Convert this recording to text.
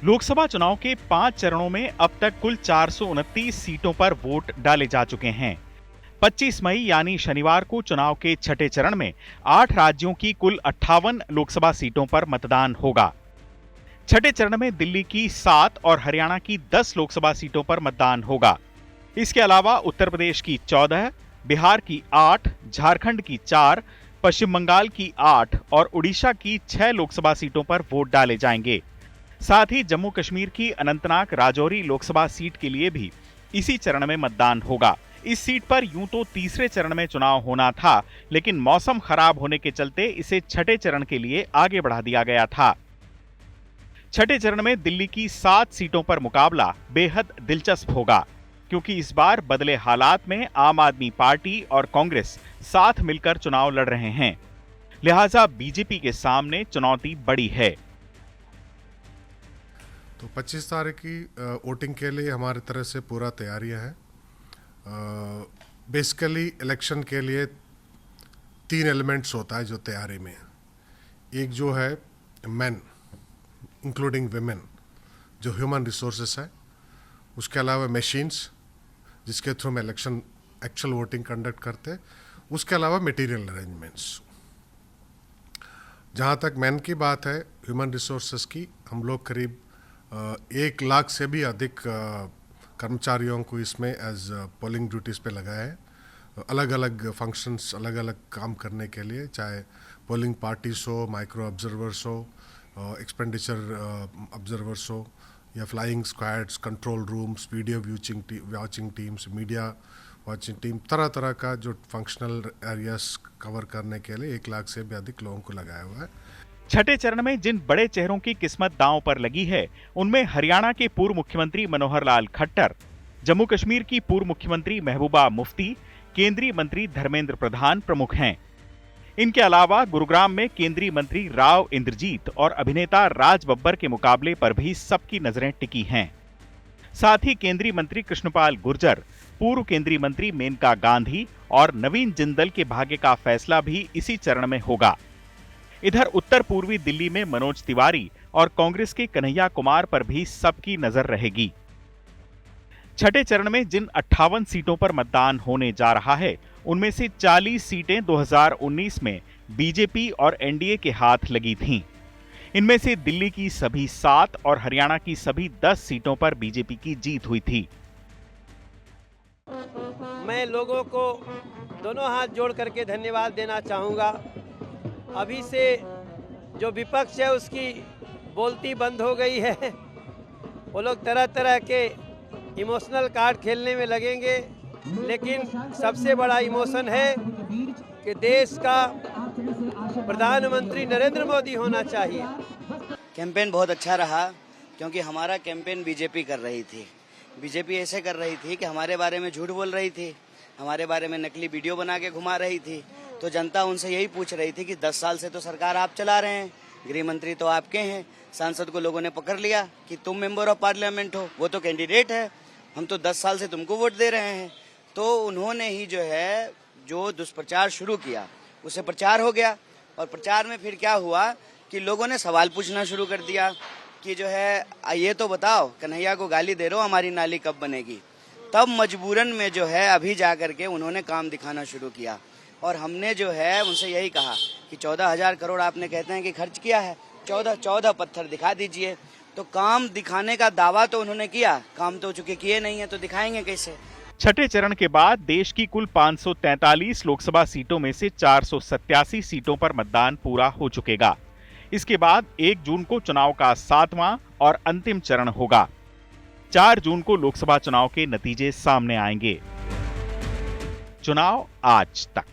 लोकसभा चुनाव के 5 चरणों में अब तक कुल 429 सीटों पर वोट डाले जा चुके हैं। 25 मई यानी शनिवार को चुनाव के छठे चरण में 8 राज्यों की कुल 58 लोकसभा सीटों पर मतदान होगा। छठे चरण में दिल्ली की 7 और हरियाणा की 10 लोकसभा सीटों पर मतदान होगा। इसके अलावा उत्तर प्रदेश की 14, बिहार की 8, झारखंड की 4, पश्चिम बंगाल की 8 और उड़ीसा की 6 लोकसभा सीटों पर वोट डाले जाएंगे। साथ ही जम्मू कश्मीर की अनंतनाग राजौरी लोकसभा सीट के लिए भी इसी चरण में मतदान होगा। इस सीट पर यूं तो तीसरे चरण में चुनाव होना था, लेकिन मौसम खराब होने के चलते इसे छठे चरण के लिए आगे बढ़ा दिया गया था। छठे चरण में दिल्ली की 7 सीटों पर मुकाबला बेहद दिलचस्प होगा, क्योंकि इस बार बदले हालात में आम आदमी पार्टी और कांग्रेस साथ मिलकर चुनाव लड़ रहे हैं। लिहाजा बीजेपी के सामने चुनौती बड़ी है। तो 25 तारीख की वोटिंग के लिए हमारी तरफ से पूरा तैयारियां हैं। बेसिकली इलेक्शन के लिए 3 एलिमेंट्स होता है जो तैयारी में है। एक जो है मैन इंक्लूडिंग विमेन, जो ह्यूमन रिसोर्सेस है। उसके अलावा मशीन्स जिसके थ्रू हम इलेक्शन एक्चुअल वोटिंग कंडक्ट करते। उसके अलावा मटेरियल अरेंजमेंट्स। जहाँ तक मैन की बात है, ह्यूमन रिसोर्सेस की, हम लोग करीब 1 लाख से भी अधिक कर्मचारियों को इसमें एज पोलिंग ड्यूटीज़ पे लगाए हैं। अलग अलग फंक्शंस, अलग अलग काम करने के लिए, चाहे पोलिंग पार्टीज हो, माइक्रो ऑब्जर्वर्स हो, एक्सपेंडिचर ऑब्जर्वर्स हो, या flying squads, control rooms, video watching teams, media watching team, तरह तरह का जो फंक्शनल एरियाज कवर करने के लिए 1 लाख से भी अधिक लोगों को लगाया हुआ है। छठे चरण में जिन बड़े चेहरों की किस्मत दांव पर लगी है, उनमें हरियाणा के पूर्व मुख्यमंत्री मनोहर लाल खट्टर, जम्मू कश्मीर की पूर्व मुख्यमंत्री महबूबा मुफ्ती, केंद्रीय मंत्री धर्मेंद्र प्रधान प्रमुख हैं। इनके अलावा गुरुग्राम में केंद्रीय मंत्री राव इंद्रजीत और अभिनेता राज बब्बर के मुकाबले पर भी सबकी नजरें टिकी हैं। साथ ही केंद्रीय मंत्री कृष्णपाल गुर्जर, पूर्व केंद्रीय मंत्री मेनका गांधी और नवीन जिंदल के भाग्य का फैसला भी इसी चरण में होगा। इधर उत्तर पूर्वी दिल्ली में मनोज तिवारी और कांग्रेस के कन्हैया कुमार पर भी सबकी नजर रहेगी। छठे चरण में जिन 58 सीटों पर मतदान होने जा रहा है, उनमें से 40 सीटें 2019 में बीजेपी और एनडीए के हाथ लगी थीं। इनमें से दिल्ली की सभी 7 और हरियाणा की सभी 10 सीटों पर बीजेपी की जीत हुई थी। मैं लोगों को दोनों हाथ जोड़ करके धन्यवाद देना चाहूँगा। अभी से जो विपक्ष है उसकी बोलती बंद हो गई है। वो लोग तरह तरह के इमोशनल कार्ड खेलने में लगेंगे, लेकिन सबसे बड़ा इमोशन है कि देश का प्रधानमंत्री नरेंद्र मोदी होना चाहिए। कैंपेन बहुत अच्छा रहा, क्योंकि हमारा कैंपेन बीजेपी कर रही थी। बीजेपी ऐसे कर रही थी कि हमारे बारे में झूठ बोल रही थी, हमारे बारे में नकली वीडियो बना के घुमा रही थी। तो जनता उनसे यही पूछ रही थी कि 10 साल से तो सरकार आप चला रहे हैं, गृह मंत्री तो आपके हैं, सांसद को लोगों ने पकड़ लिया कि तुम मेंबर ऑफ पार्लियामेंट हो, वो तो कैंडिडेट है, हम तो 10 साल से तुमको वोट दे रहे हैं। तो उन्होंने ही जो है जो दुष्प्रचार शुरू किया, उसे प्रचार हो गया। और प्रचार में फिर क्या हुआ कि लोगों ने सवाल पूछना शुरू कर दिया कि जो है ये तो बताओ, कन्हैया को गाली दे रहे हो, हमारी नाली कब बनेगी। तब मजबूरन में जो है अभी जा करके उन्होंने काम दिखाना शुरू किया। और हमने जो है उनसे यही कहा कि 14,000 करोड़ आपने कहते हैं कि खर्च किया है, 14 पत्थर दिखा दीजिए। तो काम दिखाने का दावा तो उन्होंने किया, काम तो चूंकि किए नहीं है तो दिखाएंगे कैसे। छठे चरण के बाद देश की कुल 543 लोकसभा सीटों में से 487 सीटों पर मतदान पूरा हो चुकेगा। इसके बाद 1 जून को चुनाव का 7वां और अंतिम चरण होगा। 4 जून को लोकसभा चुनाव के नतीजे सामने आएंगे। चुनाव आज तक।